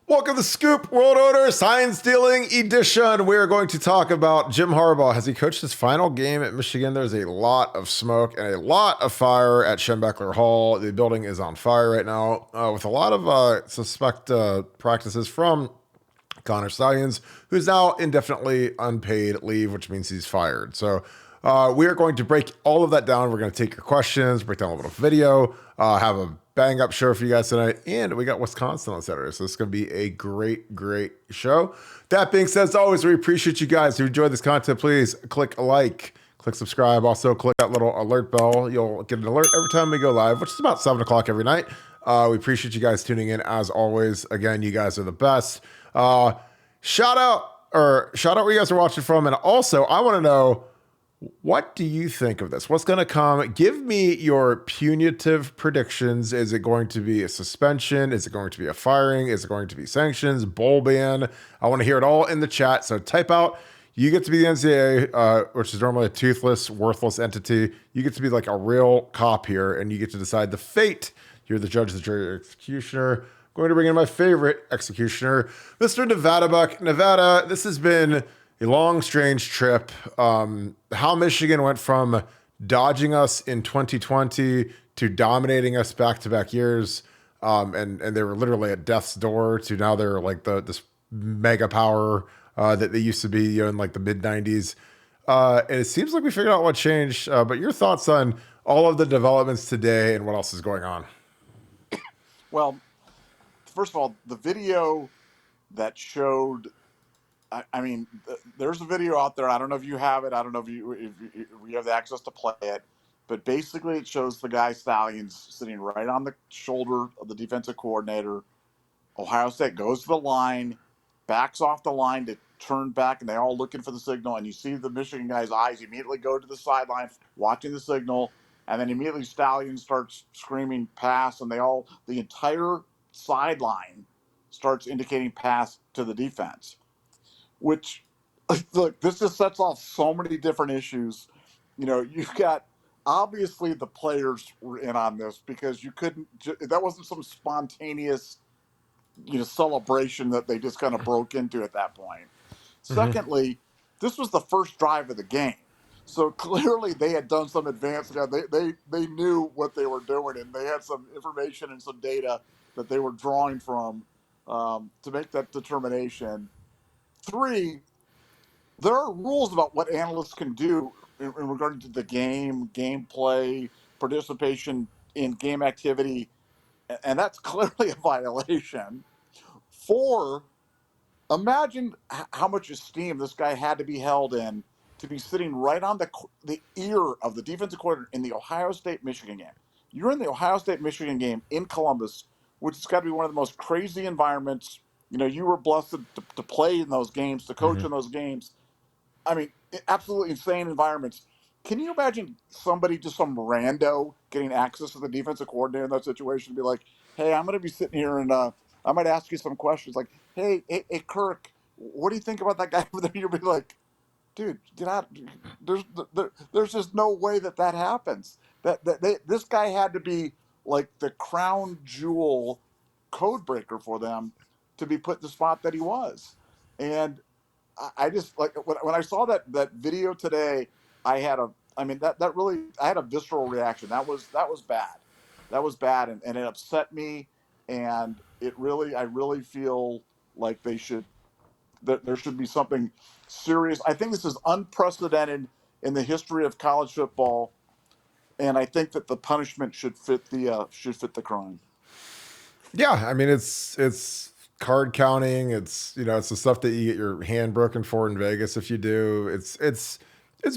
Welcome to Scoop World Order Sign Stealing Edition. We are going to talk about Jim Harbaugh. Has he coached his final game at Michigan? There's a lot of smoke and a lot of fire at Schembechler Hall. The building is on fire right now with a lot of suspect practices from Connor Stallions, who's now indefinitely unpaid leave, which means he's fired. So we are going to break all of that down. We're going to take your questions, break down a little video, have a bang up show for you guys tonight. And we got Wisconsin on Saturday. So this is going to be a great show. That being said, as always, we appreciate you guys who enjoy this content. Please click like, click subscribe. Also click that little alert bell. You'll get an alert every time we go live, which is about 7 o'clock every night. We appreciate you guys tuning in as always. Again, you guys are the best. Shout out where you guys are watching from. And also I want to know, what do you think of this? What's going to come? Give me your punitive predictions. Is it going to be a suspension? Is it going to be a firing? Is it going to be sanctions, bowl ban? I want to hear it all in the chat. So type out, you get to be the NCAA, which is normally a toothless, worthless entity. You get to be like a real cop here, and you get to decide the fate. You're the judge, the jury, executioner. Going to bring in my favorite executioner, Mr. Nevadabuck. Nevada, this has been a long, strange trip. How Michigan went from dodging us in 2020 to dominating us back-to-back years, and they were literally at death's door, to now they're like this mega power that they used to be, in like the mid-90s. And it seems like we figured out what changed. But your thoughts on all of the developments today and what else is going on? Well, first of all, the video that showed, I mean, there's a video out there. I don't know if you have it. I don't know if you have the access to play it. But basically, it shows the guy Stallions sitting right on the shoulder of the defensive coordinator. Ohio State goes to the line, backs off the line to turn back, and they're all looking for the signal. And you see the Michigan guy's eyes immediately go to the sideline, watching the signal. And then immediately Stallions starts screaming pass, and the entire sideline starts indicating pass to the defense. Which, look, this just sets off so many different issues. You've got, obviously the players were in on this because that wasn't some spontaneous, celebration that they just kind of broke into at that point. Mm-hmm. Secondly, this was the first drive of the game. So clearly they had done some advanced, they knew what they were doing, and they had some information and some data that they were drawing from to make that determination. 3, there are rules about what analysts can do in regard to the game, gameplay, participation in game activity, and that's clearly a violation. 4, imagine how much esteem this guy had to be held in to be sitting right on the ear of the defensive coordinator in the Ohio State-Michigan game. You're in the Ohio State-Michigan game in Columbus, which has got to be one of the most crazy environments. You were blessed to play in those games, to coach in those games. I mean, absolutely insane environments. Can you imagine somebody, just some rando, getting access to the defensive coordinator in that situation, and be like, hey, I'm going to be sitting here and I might ask you some questions like, hey, Kirk, what do you think about that guy over there? You'll be like, dude, get out. There's just no way that happens. This guy had to be like the crown jewel code breaker for them to be put in the spot that he was. And I just, like, when I saw that video today, I had a visceral reaction. That was bad. That was bad, and it upset me. And I really feel like there should be something serious. I think this is unprecedented in the history of college football, and I think that the punishment should fit the crime. Yeah, I mean, it's card counting. It's it's the stuff that you get your hand broken for in Vegas if you do. It's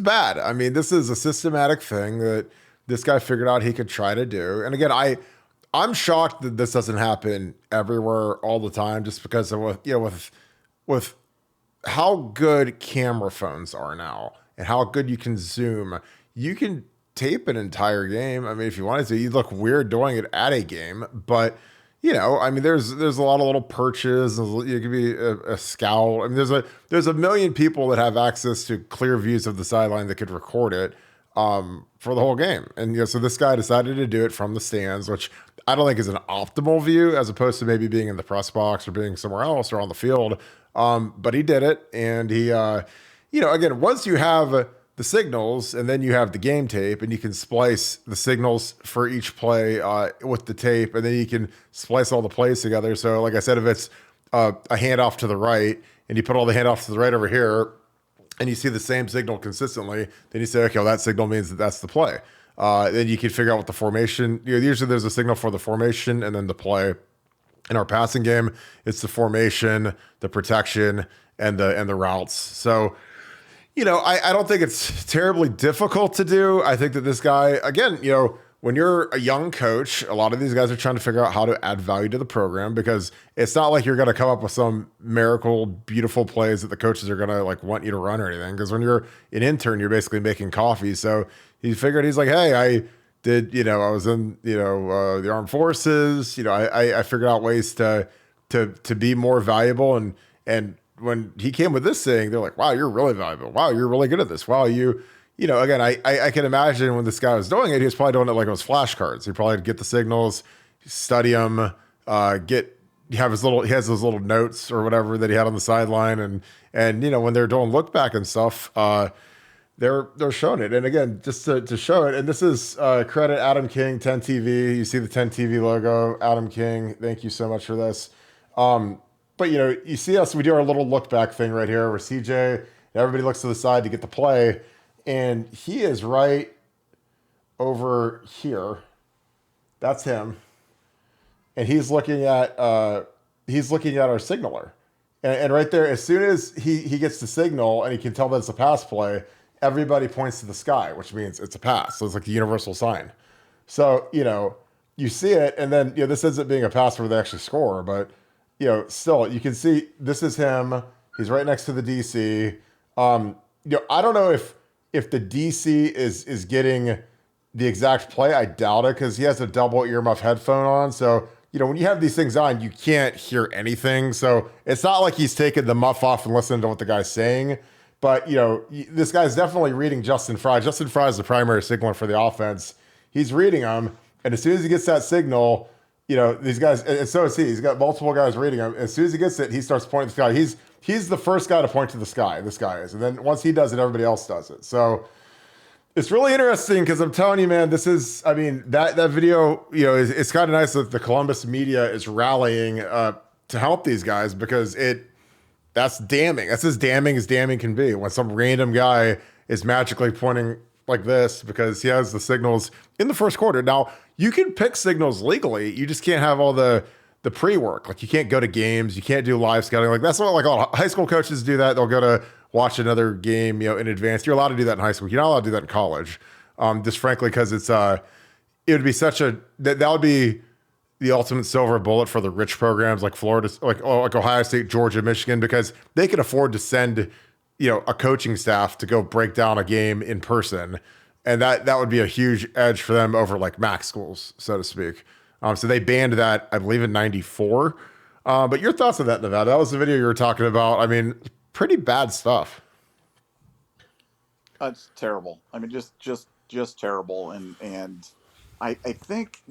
bad. I mean, this is a systematic thing that this guy figured out he could try to do. And again, I'm shocked that this doesn't happen everywhere all the time, just because of with how good camera phones are now and how good you can zoom. You can tape an entire game. I mean, if you wanted to, you'd look weird doing it at a game, but I mean, there's a lot of little perches. You could be a scout. I mean, there's a million people that have access to clear views of the sideline that could record it for the whole game. And so this guy decided to do it from the stands, which I don't think is an optimal view as opposed to maybe being in the press box or being somewhere else or on the field. But he did it, and he, again, once you have the signals and then you have the game tape, and you can splice the signals for each play with the tape, and then you can splice all the plays together. So, like I said, if it's a handoff to the right, and you put all the handoffs to the right over here, and you see the same signal consistently, then you say, okay, well, that signal means that that's the play. Then you can figure out what the formation. Usually there's a signal for the formation and then the play. In our passing game, it's the formation, the protection, and the routes. So, I don't think it's terribly difficult to do. I think that this guy, again, when you're a young coach, a lot of these guys are trying to figure out how to add value to the program, because it's not like you're going to come up with some miracle, beautiful plays that the coaches are going to want you to run or anything. Because when you're an intern, you're basically making coffee. So he figured, he's like, hey, I did, I was in, the armed forces, I figured out ways to be more valuable. And when he came with this thing, they're like, wow, you're really valuable. Wow, you're really good at this. Wow, again, I can imagine when this guy was doing it, he was probably doing it like it was flashcards. He probably get the signals, study them, he has those little notes or whatever that he had on the sideline. And when they're doing look back and stuff, they're showing it. And again, just to show it, and this is credit Adam King, 10 TV. You see the 10 TV logo, Adam King. Thank you so much for this. But you see us, we do our little look back thing right here where CJ, everybody looks to the side to get the play. And he is right over here. That's him. And he's looking at our signaler. And right there, as soon as he gets the signal and he can tell that it's a pass play, everybody points to the sky, which means it's a pass. So it's like the universal sign. So, you see it, and then, this ends up being a pass where they actually score. But, still, you can see this is him. He's right next to the DC. I don't know if the DC is getting the exact play. I doubt it, because he has a double earmuff headphone on. So, when you have these things on, you can't hear anything. So it's not like he's taking the muff off and listening to what the guy's saying. But, this guy's definitely reading Justin Fry. Justin Fry is the primary signaler for the offense. He's reading them. And as soon as he gets that signal, these guys, and so is he. He's got multiple guys reading him. As soon as he gets it, he starts pointing to the sky. He's the first guy to point to the sky. This guy is. And then once he does it, everybody else does it. So it's really interesting, because I'm telling you, man, that video, it's kind of nice that the Columbus media is rallying to help these guys, because that's damning. That's as damning can be, when some random guy is magically pointing like this because he has the signals in the first quarter. Now, you can pick signals legally. You just can't have all the pre-work. Like, you can't go to games. You can't do live scouting. Like, that's what all high school coaches do that. They'll go to watch another game, in advance. You're allowed to do that in high school. You're not allowed to do that in college. Just frankly, because it would be that would be the ultimate silver bullet for the rich programs like Florida, like Ohio State, Georgia, Michigan, because they can afford to send, a coaching staff to go break down a game in person. And that would be a huge edge for them over like MAC schools, so to speak. So they banned that, I believe, in '94. But your thoughts on that, Nevada? That was the video you were talking about. I mean, pretty bad stuff. It's terrible. I mean, just terrible. And I think,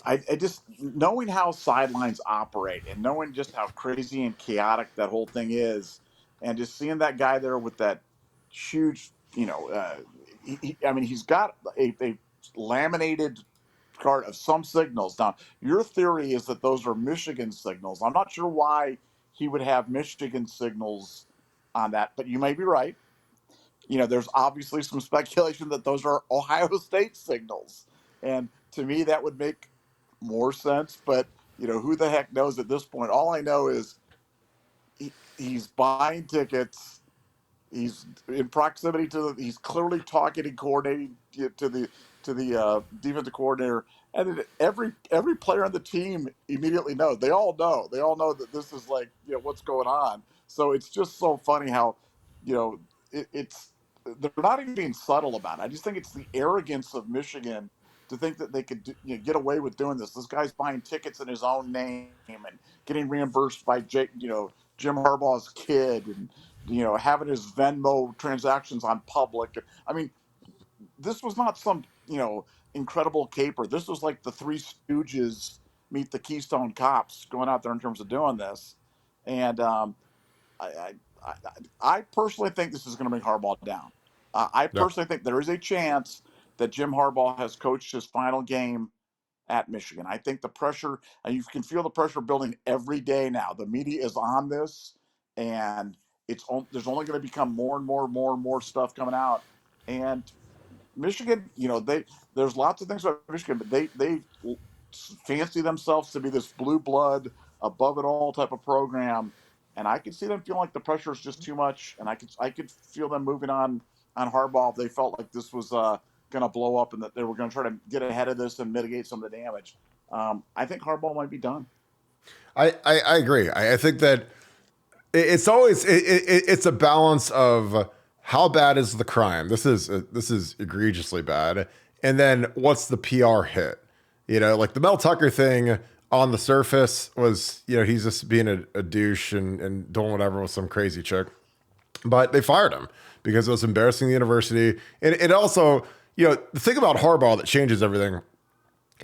I just, knowing how sidelines operate and knowing just how crazy and chaotic that whole thing is, and just seeing that guy there with that huge, he's got a laminated card of some signals. Now, your theory is that those are Michigan signals. I'm not sure why he would have Michigan signals on that, but you may be right. There's obviously some speculation that those are Ohio State signals. And to me, that would make more sense. But, who the heck knows at this point? All I know is he's buying tickets. He's in proximity he's clearly talking and coordinating to the defensive coordinator. And every player on the team immediately knows. They all know. They all know that this is like, what's going on. So it's just so funny how, it's they're not even being subtle about it. I just think it's the arrogance of Michigan to think that they could get away with doing this. This guy's buying tickets in his own name and getting reimbursed by Jim Harbaugh's kid, and having his Venmo transactions on public. I mean, this was not some incredible caper. This was like the Three Stooges meet the Keystone Cops going out there in terms of doing this. And I, I, I, I personally think this is going to bring Harbaugh down. I Yeah. personally think there is a chance that Jim Harbaugh has coached his final game at Michigan. I think the pressure, and you can feel the pressure building every day now. The media is on this, and there's only going to become more and more stuff coming out. And Michigan, there's lots of things about Michigan, but they fancy themselves to be this blue blood, above it all type of program, and I could see them feeling like the pressure is just too much, and I could feel them moving on Harbaugh if they felt like this was going to blow up and that they were going to try to get ahead of this and mitigate some of the damage. I think Harbaugh might be done. I agree. I think that it's always it's a balance of how bad is the crime. This is egregiously bad, and then what's the PR hit? Like the Mel Tucker thing on the surface was, he's just being a douche and doing whatever with some crazy chick, but they fired him because it was embarrassing the university. And it also, the thing about Harbaugh that changes everything is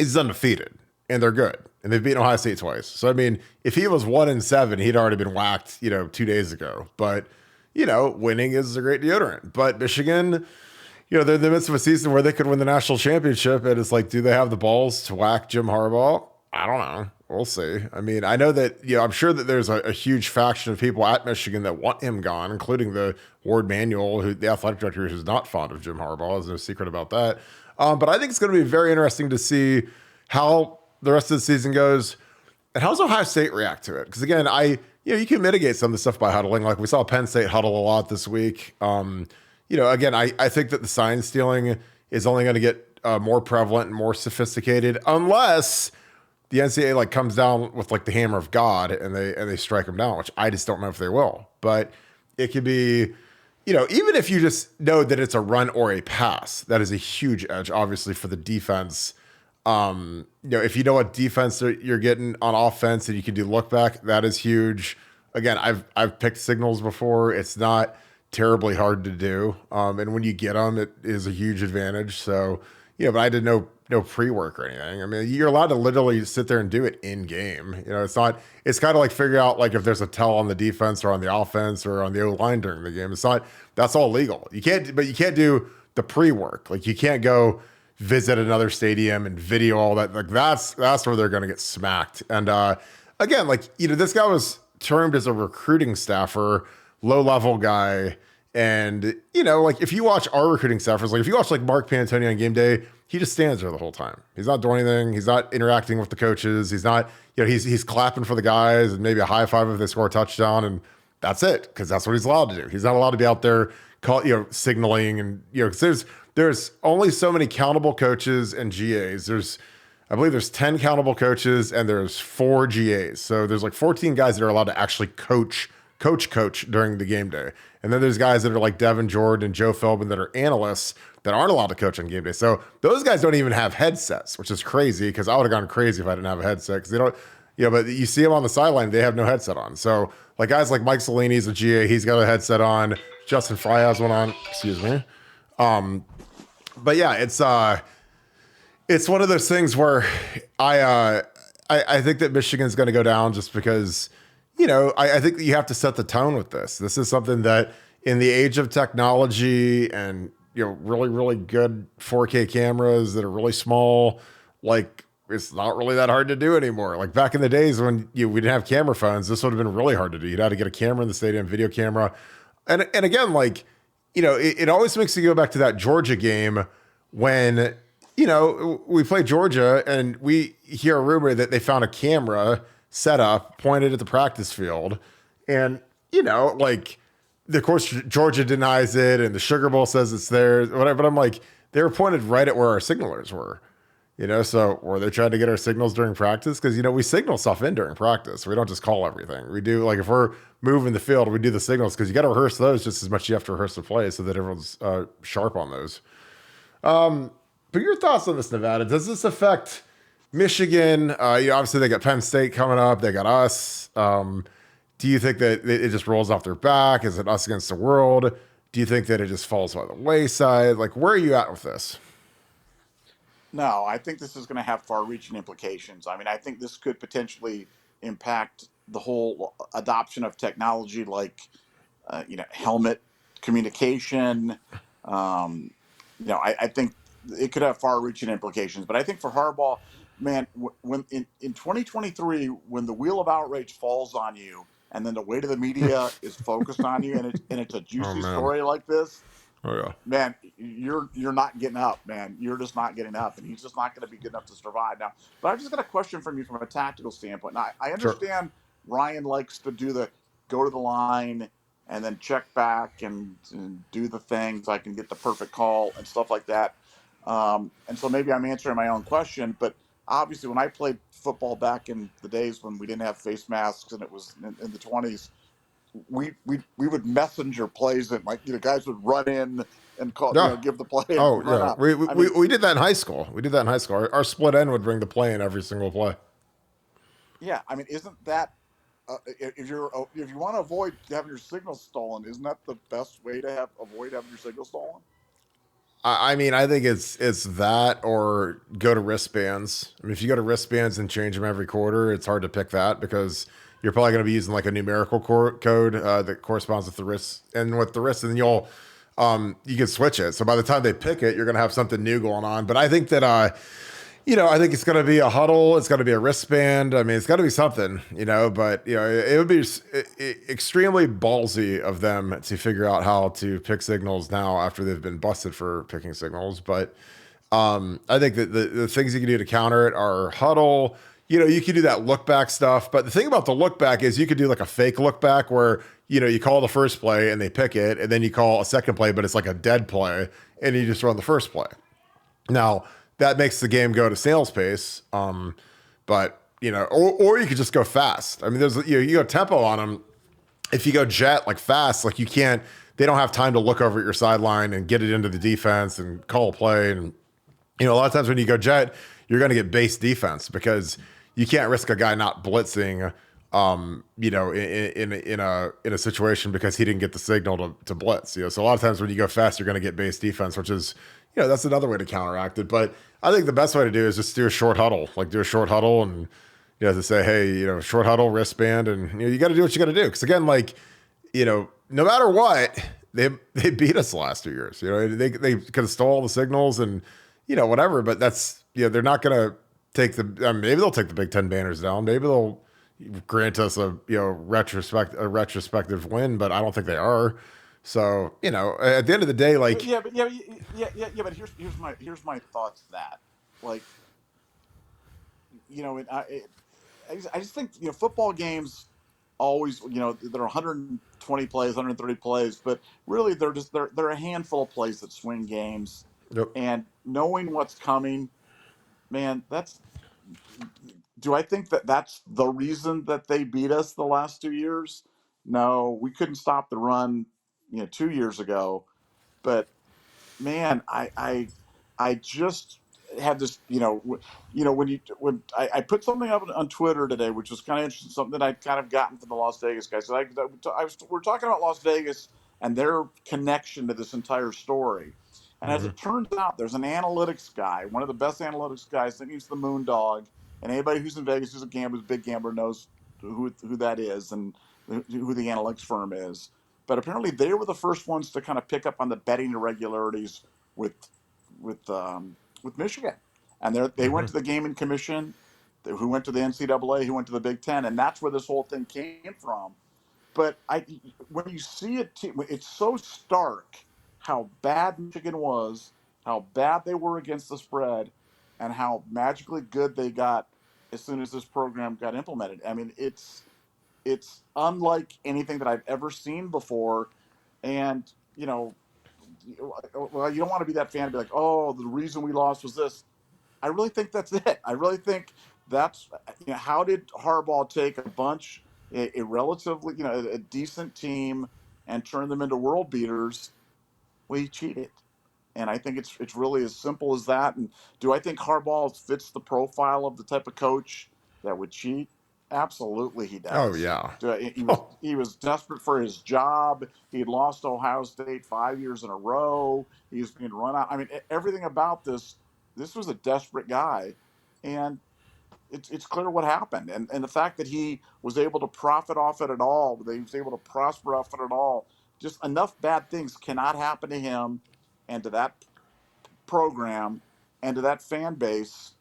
he's undefeated and they're good. And they've beaten Ohio State twice. So, I mean, if he was 1-7, he'd already been whacked, 2 days ago. But, winning is a great deodorant. But Michigan, they're in the midst of a season where they could win the national championship. And it's like, do they have the balls to whack Jim Harbaugh? I don't know. We'll see. I mean, I know that, I'm sure that there's a huge faction of people at Michigan that want him gone, including the Ward Manuel, who the athletic director, who's not fond of Jim Harbaugh. There's no secret about that. But I think it's going to be very interesting to see how the rest of the season goes and how's Ohio State react to it. Because again, you can mitigate some of the stuff by huddling. Like we saw Penn State huddle a lot this week. Again, I think that the sign stealing is only going to get more prevalent and more sophisticated unless the NCAA comes down with the hammer of God and they strike them down, which I just don't know if they will. But it could be, even if you just know that it's a run or a pass, that is a huge edge, obviously, for the defense. If you know what defense you're getting on offense and you can do look back, that is huge. Again, I've picked signals before. It's not terribly hard to do. And when you get them, it is a huge advantage. So, but I did no pre-work or anything. I mean, you're allowed to literally sit there and do it in game. It's kind of like figure out if there's a tell on the defense or on the offense or on the O-line during the game. It's not, that's all legal. You can't do the pre-work. You can't go visit another stadium and video all that. That's where they're going to get smacked. And again, this guy was termed as a recruiting staffer, low-level guy. And, if you watch our recruiting staffers, if you watch Mark Pantoni on game day, he just stands there the whole time. He's not doing anything. He's not interacting with the coaches. He's not, he's clapping for the guys and maybe a high five if they score a touchdown. And that's it, because that's what he's allowed to do. He's not allowed to be out there signaling and, because there's only so many countable coaches and GAs. I believe there's 10 countable coaches and there's 4 GAs. So there's 14 guys that are allowed to actually coach during the game day. And then there's guys that are like Devin Jordan and Joe Philbin that are analysts that aren't allowed to coach on game day. So those guys don't even have headsets, which is crazy because I would have gone crazy if I didn't have a headset because they don't, but you see them on the sideline, they have no headset on. So guys like Mike Salini's a GA, he's got a headset on. Justin Fry has one on, excuse me. But yeah, it's one of those things where I think that Michigan's going to go down just because, I think that you have to set the tone with this. This is something that in the age of technology and, really, really good 4K cameras that are really small, it's not really that hard to do anymore. Back in the days when we didn't have camera phones, this would have been really hard to do. You'd have to get a camera in the stadium, video camera. And again, it always makes you go back to that Georgia game when, we played Georgia and we hear a rumor that they found a camera set up pointed at the practice field. And, of course, Georgia denies it and the Sugar Bowl says it's theirs, whatever. But I'm they were pointed right at where our signalers were, so were they trying to get our signals during practice? Because, we signal stuff in during practice. We don't just call everything. We do, if we're moving the field, we do the signals because you got to rehearse those just as much as you have to rehearse the play so that everyone's sharp on those. But your thoughts on this, Nevada? Does this affect Michigan? Obviously, they got Penn State coming up. They got us. Do you think that it just rolls off their back? Is it us against the world? Do you think that it just falls by the wayside? Where are you at with this? No, I think this is going to have far-reaching implications. I mean, I think this could potentially impact the whole adoption of technology, like helmet communication. Um, I think it could have far-reaching implications. But I think for Harbaugh, man, when in 2023, when the wheel of outrage falls on you, and then the weight of the media is focused on you, and it's a Oh juicy man. story like this, Oh yeah. man, you're not getting up, man. You're just not getting up, and he's just not going to be good enough to survive now. But I've just got a question from you from a tactical standpoint. Now, I Sure. understand Ryan likes to do the go to the line and then check back and do the things. I can get the perfect call and stuff like that. And so maybe I'm answering my own question, but obviously when I played football back in the days when we didn't have face masks and it was in the 20s, we would messenger plays and guys would run in and call Yeah. give the play and Oh run yeah. up. We, I we mean, we did that in high school. We did that in high school. Our split end would bring the play in every single play. yeah, I mean, isn't that if you want to avoid having your signal stolen, isn't that the best way to avoid having your signal stolen? I mean, I think it's that or go to wristbands. I mean, if you go to wristbands and change them every quarter, it's hard to pick that because you're probably going to be using like a numerical code that corresponds with the wrist and with the wrist, and then you can switch it. So by the time they pick it, you're going to have something new going on. But I think that I think it's going to be a huddle. It's going to be a wristband. I mean, it's got to be something, but, it would be extremely ballsy of them to figure out how to pick signals now after they've been busted for picking signals. But I think that the things you can do to counter it are huddle. You can do that look back stuff. But the thing about the look back is you could do like a fake look back where, you call the first play and they pick it, and then you call a second play, but it's like a dead play, and you just run the first play. Now, that makes the game go to snail's pace. But or you could just go fast. I mean, there's you go tempo on them. If you go jet like fast, like you can't. They don't have time to look over at your sideline and get it into the defense and call a play. And a lot of times when you go jet, you're going to get base defense because you can't risk a guy not blitzing. In a situation because he didn't get the signal to blitz. So a lot of times when you go fast, you're going to get base defense, which is that's another way to counteract it. But I think the best way to do is just do a short huddle, and to say, hey, short huddle, wristband, and you got to do what you got to do. Because again, no matter what, they beat us the last 2 years. They could have stole all the signals and whatever. But that's they're not going to take the. Maybe they'll take the Big Ten banners down. Maybe they'll grant us a retrospective win, but I don't think they are. So at the end of the day, like But here's my thoughts to that. Like, I just think football games always they're 120 plays, 130 plays, but really they're a handful of plays that swing games, yep. and knowing what's coming, man, do I think that that's the reason that they beat us the last 2 years? No, we couldn't stop the run, 2 years ago. But man, I just had this, when I put something up on Twitter today, which was kind of interesting, something that I'd kind of gotten from the Las Vegas guys. So we're talking about Las Vegas and their connection to this entire story. And as Mm-hmm. it turns out, there's an analytics guy, one of the best analytics guys. I think he's the Moondog. And anybody who's in Vegas who's a gambler, big gambler, knows who that is and who the analytics firm is. But apparently, they were the first ones to kind of pick up on the betting irregularities with with Michigan, and they Mm-hmm. went to the gaming commission, who went to the NCAA, who went to the Big Ten, and that's where this whole thing came from. But when you see it, it's so stark how bad Michigan was, how bad they were against the spread, and how magically good they got as soon as this program got implemented. I mean, it's unlike anything that I've ever seen before, and well, you don't want to be that fan and be like, oh, the reason we lost was this. I really think that's it. I really think that's how did Harbaugh take a bunch, a relatively a decent team, and turn them into world beaters? Well, he cheated, and I think it's really as simple as that. And do I think Harbaugh fits the profile of the type of coach that would cheat? Absolutely, he Oh does. yeah. He was Oh, he was desperate for his job. He had lost Ohio State 5 years in a row. He was being run out. I mean, everything about this this was a desperate guy, and it's clear what happened. And the fact that he was able to profit off it at all, that he was able to prosper off it at all, just enough bad things cannot happen to him and to that program and to that fan base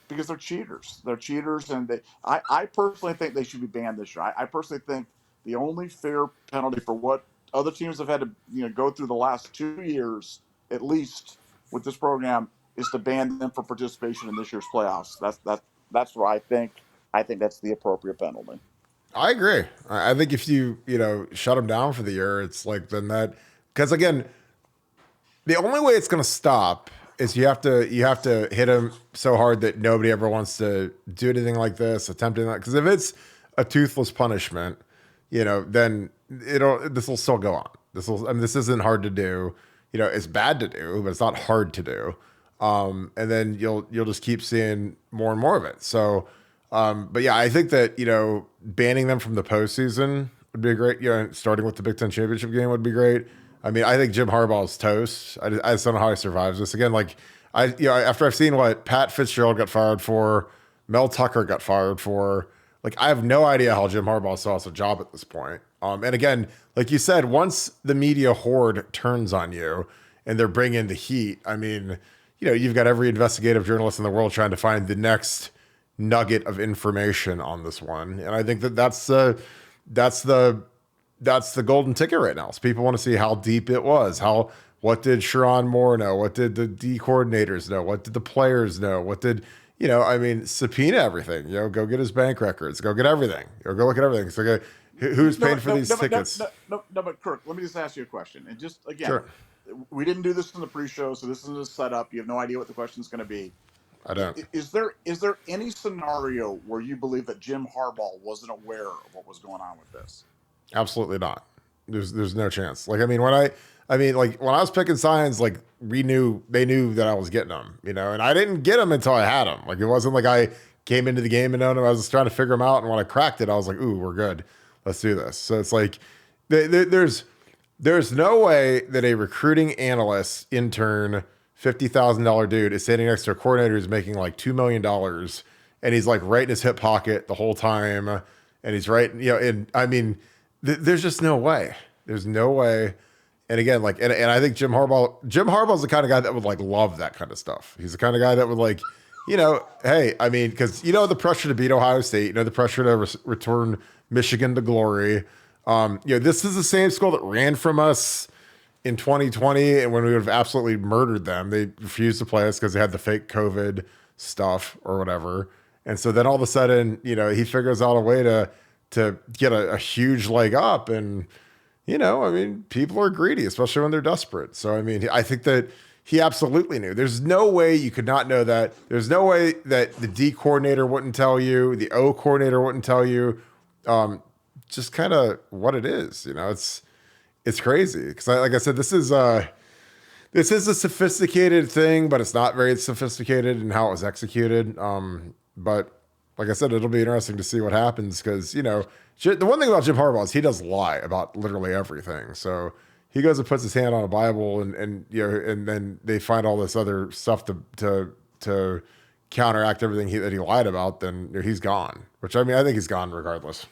because they're cheaters. They're cheaters, and I personally think they should be banned this year. I personally think the only fair penalty for what other teams have had to go through the last 2 years, at least with this program, is to ban them for participation in this year's playoffs. That's what I think. I think that's the appropriate penalty. I agree. I think if you shut them down for the year, it's like then that, because again, the only way it's going to stop is you have to hit him so hard that nobody ever wants to do anything like this, attempting that. Because if it's a toothless punishment, then this will still go on. This isn't hard to do. It's bad to do, but it's not hard to do. And then you'll just keep seeing more and more of it. So, but yeah, I think that banning them from the postseason would be great. Starting with the Big Ten championship game would be great. I mean, I think Jim Harbaugh's toast. I just don't know how he survives this. Again, like after I've seen what Pat Fitzgerald got fired for, Mel Tucker got fired for, like I have no idea how Jim Harbaugh still has a job at this point. And again, like you said, once the media horde turns on you and they're bringing the heat, I mean, you've got every investigative journalist in the world trying to find the next nugget of information on this one. And I think that's the golden ticket right now. So people want to see how deep it was. What did Sharon Moore know? What did the D coordinators know? What did the players know? What did, subpoena everything, go get his bank records, go get everything, or go look at everything. So who's paying for these tickets? No, but Kirk, let me just ask you a question. And just again, sure. We didn't do this in the pre-show, so this isn't a setup. You have no idea what the question is going to be. I don't. Is there any scenario where you believe that Jim Harbaugh wasn't aware of what was going on with this? Absolutely not. There's no chance. Like, I mean, when I was picking signs, like they knew that I was getting them, and I didn't get them until I had them. Like, it wasn't like I came into the game and known them. I was just trying to figure them out. And when I cracked it, I was like, ooh, we're good. Let's do this. So it's like, there's no way that a recruiting analyst intern, $50,000 dude is standing next to a coordinator who's making like $2 million. And he's like right in his hip pocket the whole time. And he's right, and I mean, there's just no way. There's no way. And again, like, and I think Jim Harbaugh's the kind of guy that would like love that kind of stuff. He's the kind of guy that would like, hey, I mean, because the pressure to beat Ohio State, the pressure to return Michigan to glory. This is the same school that ran from us in 2020, and when we would have absolutely murdered them, they refused to play us because they had the fake COVID stuff or whatever. And so then all of a sudden, he figures out a way to get a huge leg up. And, I mean, people are greedy, especially when they're desperate. So, I mean, I think that he absolutely knew. There's no way you could not know that. There's no way that the D coordinator wouldn't tell you, the O coordinator wouldn't tell you. Just kind of what it is, it's crazy. Because like I said, this is a sophisticated thing, but it's not very sophisticated in how it was executed. But like I said, it'll be interesting to see what happens because, the one thing about Jim Harbaugh is he does lie about literally everything. So he goes and puts his hand on a Bible and then they find all this other stuff to counteract everything that he lied about, then he's gone. Which, I mean, I think he's gone regardless.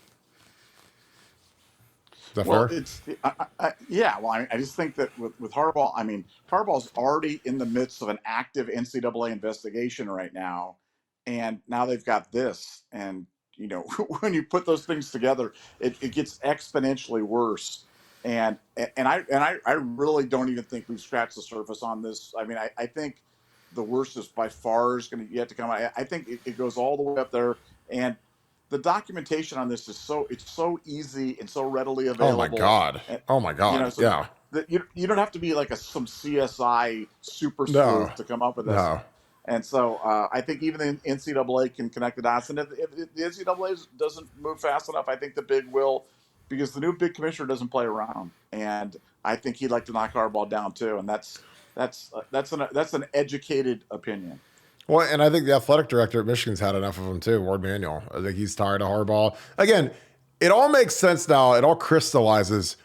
Is that fair? Yeah. Well, I just think that with Harbaugh, I mean, Harbaugh's already in the midst of an active NCAA investigation right now. And now they've got this. And, when you put those things together, it gets exponentially worse. And I really don't even think we've scratched the surface on this. I mean, I think the worst is by far is going to yet to come. I think it goes all the way up there. And the documentation on this is so easy and so readily available. Oh my God. So yeah. You don't have to be like some CSI super sleuth to come up with this. No. And so I think even the NCAA can connect the dots. And if the NCAA doesn't move fast enough, I think the big will, because the new big commissioner doesn't play around. And I think he'd like to knock Harbaugh down too. And that's an educated opinion. Well, and I think the athletic director at Michigan's had enough of him too, Ward Manuel. I think he's tired of Harbaugh. Again, it all makes sense now. It all crystallizes.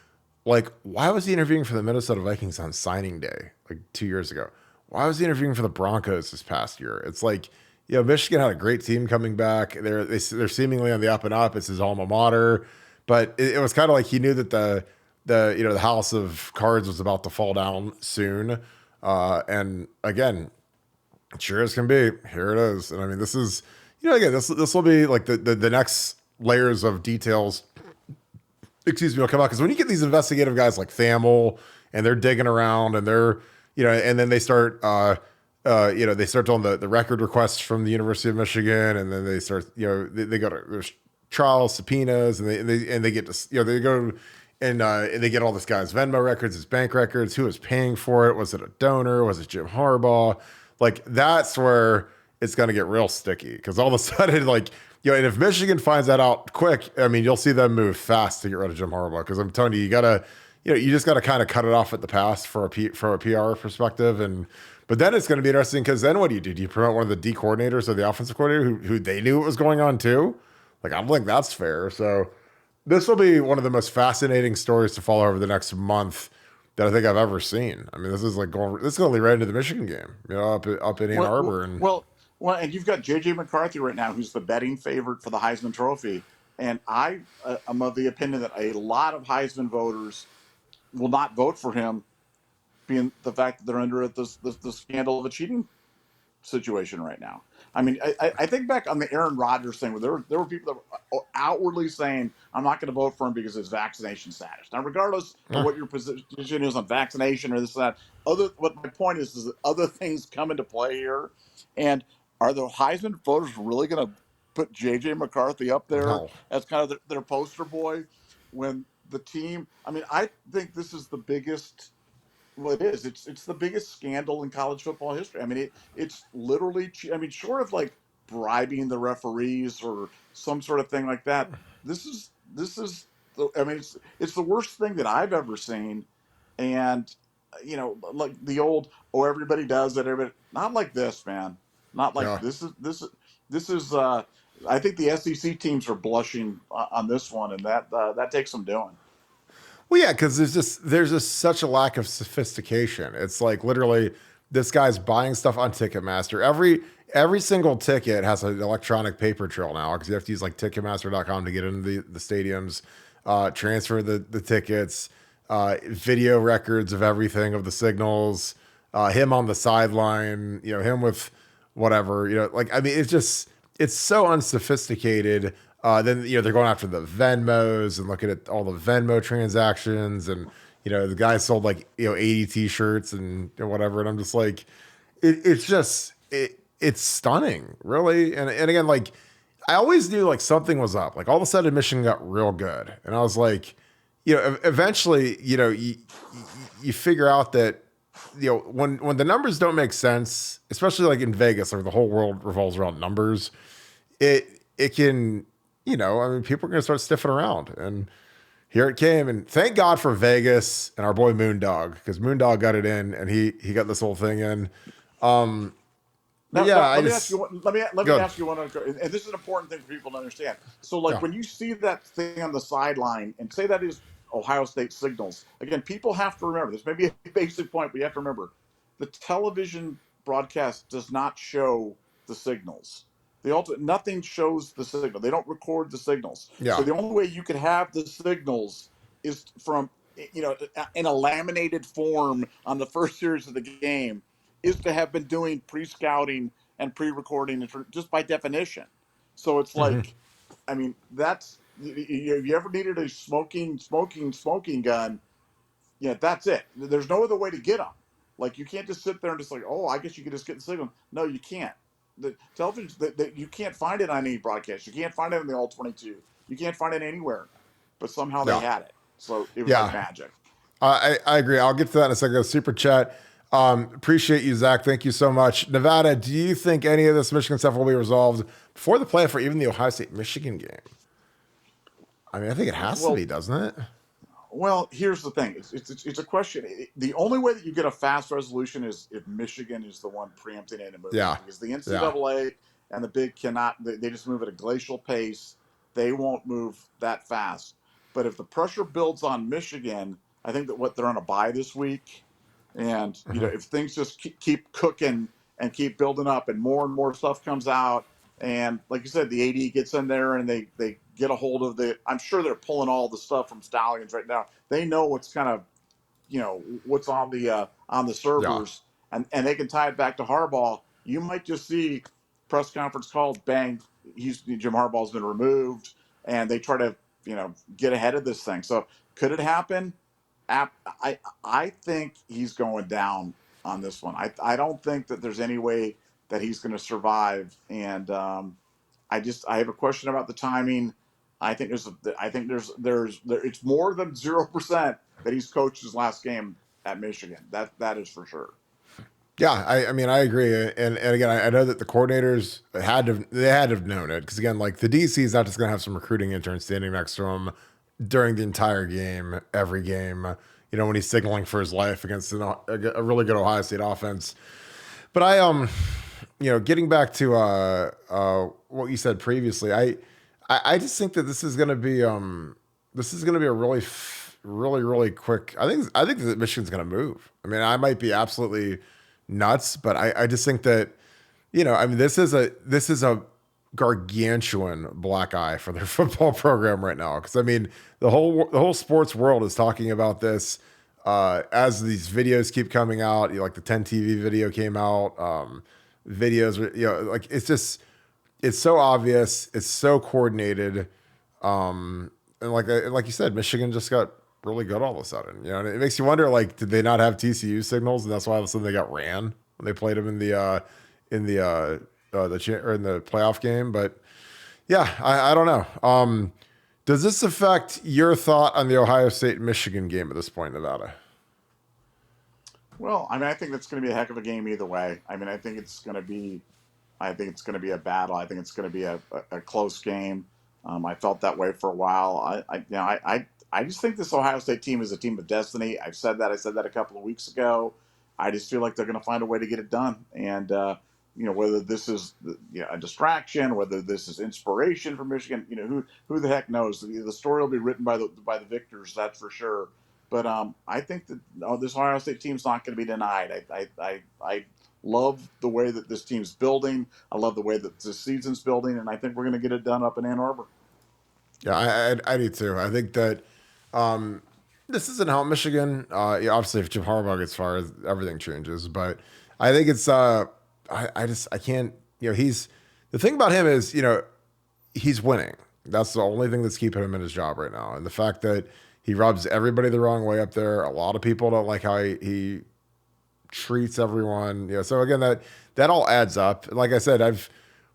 Like, why was he interviewing for the Minnesota Vikings on signing day, like 2 years ago? why was he interviewing for the Broncos this past year? It's like, Michigan had a great team coming back. They're seemingly on the up and up. It's his alma mater, but it was kind of like he knew that the house of cards was about to fall down soon. And again, sure as can be, here it is. And I mean, this is, again, this will be like the next layers of details. Excuse me, will come out because when you get these investigative guys like Thamel and they're digging around and they're, and then they start, they start doing the record requests from the University of Michigan, and then they start, they go to there's trial subpoenas, and they get to, they go and they get all this guy's Venmo records, his bank records, who was paying for it, was it a donor, was it Jim Harbaugh? Like that's where it's going to get real sticky because all of a sudden, like, and if Michigan finds that out quick, I mean, you'll see them move fast to get rid of Jim Harbaugh because I'm telling you, you gotta, you just got to kind of cut it off at the pass from a PR perspective. But then it's going to be interesting because then what do you do? Do you promote one of the D coordinators or the offensive coordinator who they knew what was going on too? Like, I don't think that's fair. So this will be one of the most fascinating stories to follow over the next month that I think I've ever seen. I mean, this is like going to lead right into the Michigan game, up in Ann Arbor. Well, and you've got J.J. McCarthy right now, who's the betting favorite for the Heisman Trophy. And I am of the opinion that a lot of Heisman voters will not vote for him, being the fact that they're under the scandal of a cheating situation right now. I mean, I think back on the Aaron Rodgers thing where there were people that were outwardly saying, I'm not going to vote for him because of his vaccination status. Now, regardless of what your position is on vaccination or this and that, what my point is that other things come into play here. And are the Heisman voters really going to put J.J. McCarthy up there as kind of their poster boy when the team, I mean, I think this is the biggest. Well, it is. It's the biggest scandal in college football history. I mean, it's literally. I mean, short of like bribing the referees or some sort of thing like that. This is. I mean, it's the worst thing that I've ever seen, and like the old everybody does it. Everybody not like this, man. Not like this is. I think the SEC teams are blushing on this one, and that takes some doing. Well, yeah, because there's just such a lack of sophistication. It's like literally this guy's buying stuff on Ticketmaster. Every single ticket has an electronic paper trail now because you have to use like Ticketmaster.com to get into the stadiums, transfer the tickets, video records of everything of the signals, him on the sideline, him with whatever, like I mean, it's so unsophisticated. Then they're going after the Venmos and looking at all the Venmo transactions, and the guy sold like 80 T-shirts and whatever, and I'm just like, it's stunning, really. And again, like I always knew like something was up. Like all of a sudden, Michigan got real good, and I was like, eventually, you figure out that when the numbers don't make sense, especially like in Vegas, where the whole world revolves around numbers, it can. I mean, people are going to start stiffing around, and here it came. And thank God for Vegas and our boy Moondog, because Moondog got it in, and he got this whole thing in. Let me ask you one. And this is an important thing for people to understand. So, like when you see that thing on the sideline, and say that is Ohio State signals. Again, people have to remember this. May be a basic point, but you have to remember the television broadcast does not show the signals. Nothing shows the signal. They don't record the signals. Yeah. So the only way you could have the signals is from, in a laminated form on the first series of the game, is to have been doing pre-scouting and pre-recording just by definition. So it's like, I mean, that's, if you ever needed a smoking gun, that's it. There's no other way to get them. Like you can't just sit there and just like, I guess you could just get the signal. No, you can't. The television that you can't find it on any broadcast. You can't find it in the All-22. You can't find it anywhere. But somehow they had it. So it was like magic. I agree. I'll get to that in a second. Super chat. Appreciate you, Zach. Thank you so much. Nevada, do you think any of this Michigan stuff will be resolved before the play for even the Ohio State Michigan game? I mean, I think it has to be, doesn't it? Well, here's the thing. It's a question. The only way that you get a fast resolution is if Michigan is the one preempting it and moving. Yeah. Because the NCAA and the Big cannot. They just move at a glacial pace. They won't move that fast. But if the pressure builds on Michigan, I think that they're on a bye this week. And, if things just keep cooking and keep building up and more stuff comes out, and like you said, the AD gets in there and they get a hold of I'm sure they're pulling all the stuff from Stallions right now. They know what's kind of, what's on the Yeah. servers, and they can tie it back to Harbaugh. You might just see press conference calls, bang, Jim Harbaugh's been removed, and they try to, get ahead of this thing. So could it happen? I think he's going down on this one. I don't think that there's any way that he's going to survive. And I have a question about the timing. It's more than 0% that he's coached his last game at Michigan. That is for sure. Yeah, I mean, I agree, and again, I know that the coordinators had to have known it, because again, like, the DC is not just going to have some recruiting intern standing next to him during the entire game, every game, when he's signaling for his life against a really good Ohio State offense. But getting back to what you said previously, I just think that this is going to be a really quick. I think that Michigan's going to move. I mean, I might be absolutely nuts, but I just think that, I mean, this is a gargantuan black eye for their football program right now. Because I mean, the whole sports world is talking about this as these videos keep coming out. Like the 10 TV video came out, videos, like it's so obvious, it's so coordinated, and like you said, Michigan just got really good all of a sudden. And it makes you wonder, like, did they not have TCU signals, and that's why all of a sudden they got ran when they played them in the playoff game? But yeah, I don't know. Does this affect your thought on the Ohio State Michigan game at this point, Nevada? Well, I mean, I think that's going to be a heck of a game either way. I mean, I think it's going to be a battle. I think it's going to be a close game. I felt that way for a while. I just think this Ohio State team is a team of destiny. I said that a couple of weeks ago. I just feel like they're going to find a way to get it done. And whether this is a distraction, whether this is inspiration for Michigan, who the heck knows? The story will be written by the victors, that's for sure. But I think that this Ohio State team's not going to be denied. I love the way that this team's building. I love the way that this season's building, and I think we're going to get it done up in Ann Arbor. Yeah, I do too. I think that this isn't how Michigan. Obviously, if Jim Harbaugh gets fired, everything changes. But I think it's. I can't. He's the thing about him is he's winning. That's the only thing that's keeping him in his job right now, and the fact that he rubs everybody the wrong way up there. A lot of people don't like how he treats everyone. So again, that all adds up. And like I said,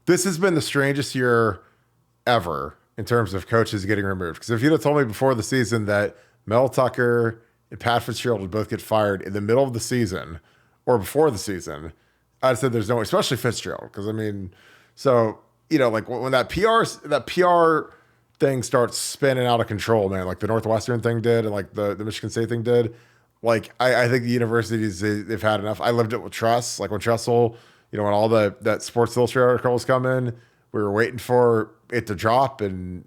this has been the strangest year ever in terms of coaches getting removed. Because if you'd have told me before the season that Mel Tucker and Pat Fitzgerald would both get fired in the middle of the season or before the season, I'd said there's no way, especially Fitzgerald. Because I mean, so like when that PR thing starts spinning out of control, man, like the Northwestern thing did, and like the Michigan State thing did. Like, I think the universities, they've had enough. I lived it with Truss. Like when Tressel, when all that Sports Illustrated articles come in, we were waiting for it to drop and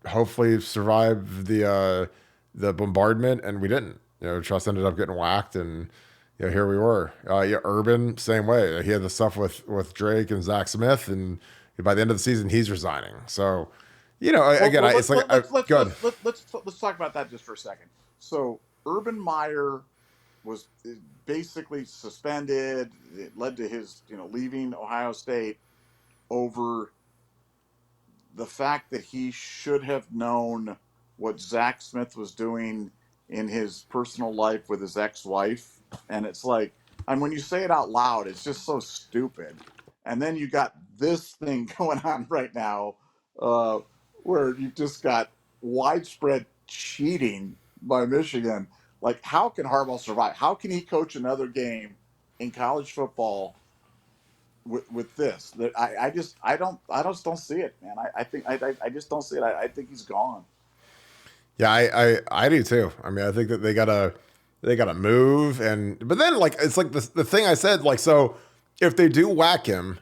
hopefully survive the bombardment, and we didn't. Truss ended up getting whacked, and here we were. Urban, same way. He had the stuff with Drake and Zach Smith, and by the end of the season, he's resigning. So, again, it's like good. Let's talk about that just for a second. So Urban Meyer was basically suspended. It led to his leaving Ohio State over the fact that he should have known what Zach Smith was doing in his personal life with his ex-wife. And it's like, and when you say it out loud, it's just so stupid. And then you got this thing going on right now, where you've just got widespread cheating by Michigan. Like, how can Harbaugh survive? How can he coach another game in college football with this? I just don't see it, man. I just don't see it. I think he's gone. Yeah, I do too. I mean, I think that they gotta move, but then like it's like the thing I said, like, so if they do whack him,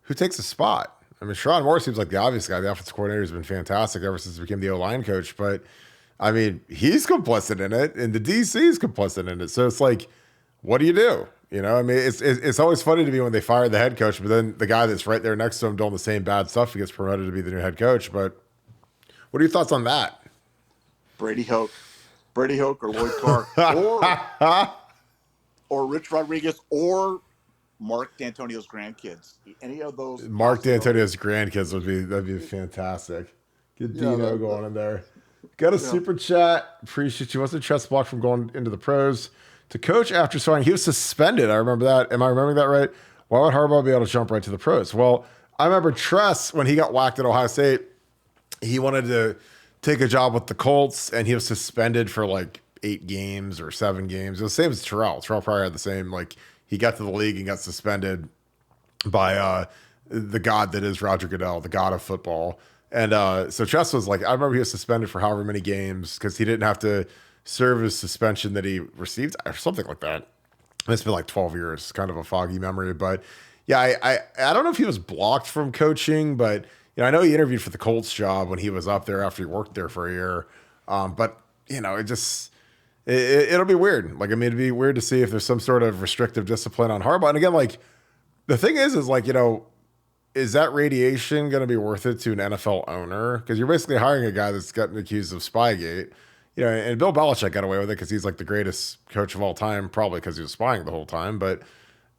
who takes the spot? I mean, Sherrod Moore seems like the obvious guy. The offensive coordinator has been fantastic ever since he became the O-line coach, but I mean, he's complicit in it, and the DC is complicit in it. So it's like, what do you do? You know, I mean, it's always funny to me when they fire the head coach, but then the guy that's right there next to him doing the same bad stuff, he gets promoted to be the new head coach. But what are your thoughts on that? Brady Hoke or Lloyd Carr or Rich Rodriguez or Mark D'Antonio's grandkids. Any of those. Mark D'Antonio's grandkids that'd be fantastic. Get Dino going in there. Got a super chat. Appreciate you. What's the chest block from going into the pros to coach after signing? He was suspended. I remember that. Am I remembering that right? Why would Harbaugh be able to jump right to the pros? Well, I remember Tress, when he got whacked at Ohio State, he wanted to take a job with the Colts, and he was suspended for like 8 games or 7 games. It was the same as Terrell. Terrell probably had the same, like, he got to the league and got suspended by the god that is Roger Goodell, the god of football. And so Tress was like, I remember he was suspended for however many games because he didn't have to serve his suspension that he received or something like that. It's been like 12 years, kind of a foggy memory. But yeah, I don't know if he was blocked from coaching, but you know, I know he interviewed for the Colts job when he was up there after he worked there for a year. But you know, it'll be weird. Like, I mean, it'd be weird to see if there's some sort of restrictive discipline on Harbaugh. And again, like, the thing is like, you know, is that radiation going to be worth it to an NFL owner? Because you're basically hiring a guy that's gotten accused of Spygate. You know, and Bill Belichick got away with it because he's like the greatest coach of all time, probably because he was spying the whole time. But,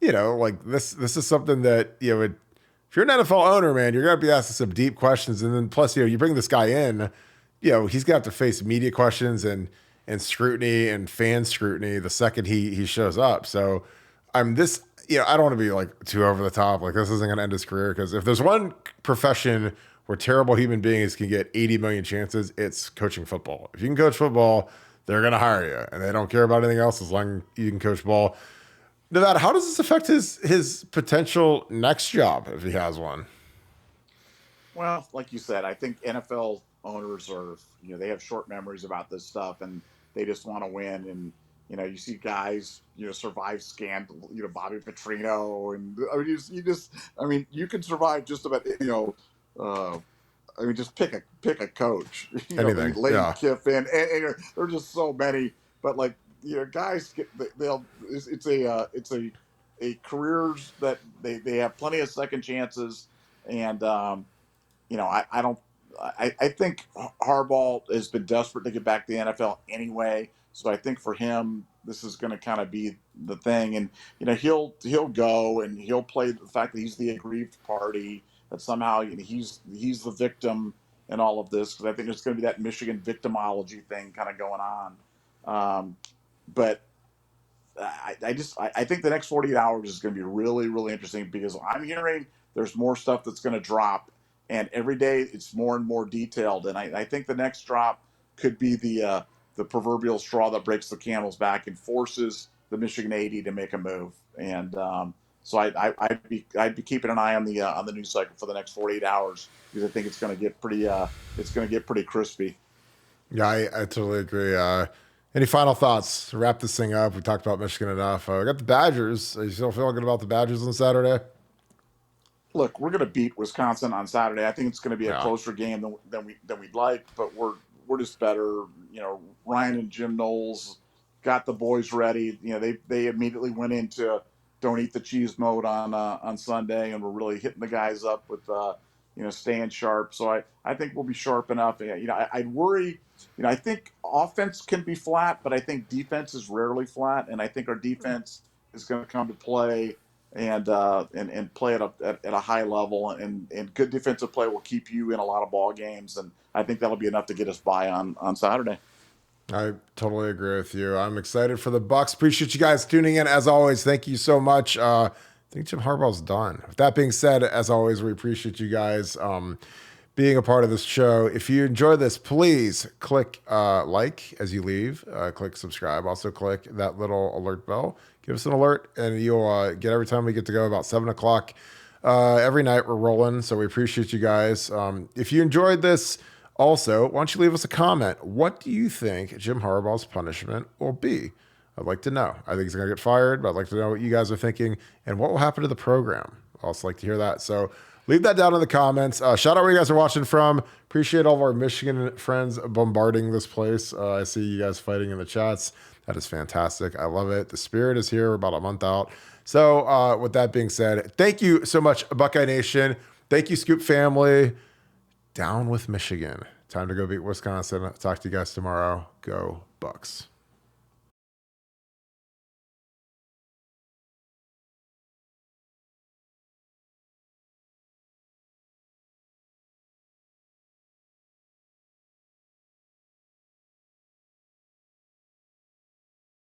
you know, like this is something that, you know, if you're an NFL owner, man, you're going to be asking some deep questions. And then plus, you know, you bring this guy in, you know, he's going to have to face media questions and scrutiny and fan scrutiny the second he shows up. So you know, I don't want to be like too over the top. Like, this isn't going to end his career, because if there's one profession where terrible human beings can get 80 million chances, it's coaching football. If you can coach football, they're going to hire you, and they don't care about anything else as long as you can coach ball. Nevada, how does this affect his potential next job if he has one? Well, like you said, I think NFL owners are, you know, they have short memories about this stuff, and they just want to win. And you know, you see guys, you know, survive scandal, you know, Bobby Petrino, and I mean, you can survive just about, you know, I mean, just pick a coach, you know, Anything, Lane Kiffin, and there are just so many. But like, you know, guys it's a careers that they have plenty of second chances, and you know, I think Harbaugh has been desperate to get back to the NFL anyway. So I think for him, this is going to kind of be the thing. And, you know, he'll go and he'll play the fact that he's the aggrieved party, that somehow, you know, he's the victim in all of this. Because I think there's going to be that Michigan victimology thing kind of going on. But I think the next 48 hours is going to be really, really interesting, because I'm hearing there's more stuff that's going to drop. And every day it's more and more detailed. And I think the next drop could be the proverbial straw that breaks the camel's back and forces the Michigan AD to make a move. And so I'd be keeping an eye on the news cycle for the next 48 hours, because I think it's going to get pretty crispy. Yeah, I totally agree. Any final thoughts to wrap this thing up? We talked about Michigan enough. We got the Badgers. Are you still feeling good about the Badgers on Saturday? Look, we're going to beat Wisconsin on Saturday. I think it's going to be a closer game than we'd like, but we're just better. You know, Ryan and Jim Knowles got the boys ready. You know, they immediately went into don't eat the cheese mode on Sunday, and we're really hitting the guys up with you know, staying sharp. So I think we'll be sharp enough. You know, I'd worry. You know, I think offense can be flat, but I think defense is rarely flat, and I think our defense is going to come to play and play at a high level, and good defensive play will keep you in a lot of ball games, and I think that'll be enough to get us by on Saturday. I totally agree with you. I'm excited for the Bucks. Appreciate you guys tuning in. As always, thank you so much. I think Jim Harbaugh's done. With that being said, as always, we appreciate you guys being a part of this show. If you enjoy this, please click like as you leave. Click subscribe. Also click that little alert bell. Give us an alert, and you'll get every time we get to go about 7 o'clock. Every night we're rolling, so we appreciate you guys. If you enjoyed this, also, why don't you leave us a comment? What do you think Jim Harbaugh's punishment will be? I'd like to know. I think he's going to get fired, but I'd like to know what you guys are thinking and what will happen to the program. I'd also like to hear that. So leave that down in the comments. Shout out where you guys are watching from. Appreciate all of our Michigan friends bombarding this place. I see you guys fighting in the chats. That is fantastic. I love it. The spirit is here. We're about a month out. So with that being said, thank you so much, Buckeye Nation. Thank you, Scoop family. Down with Michigan. Time to go beat Wisconsin. Talk to you guys tomorrow. Go Bucks.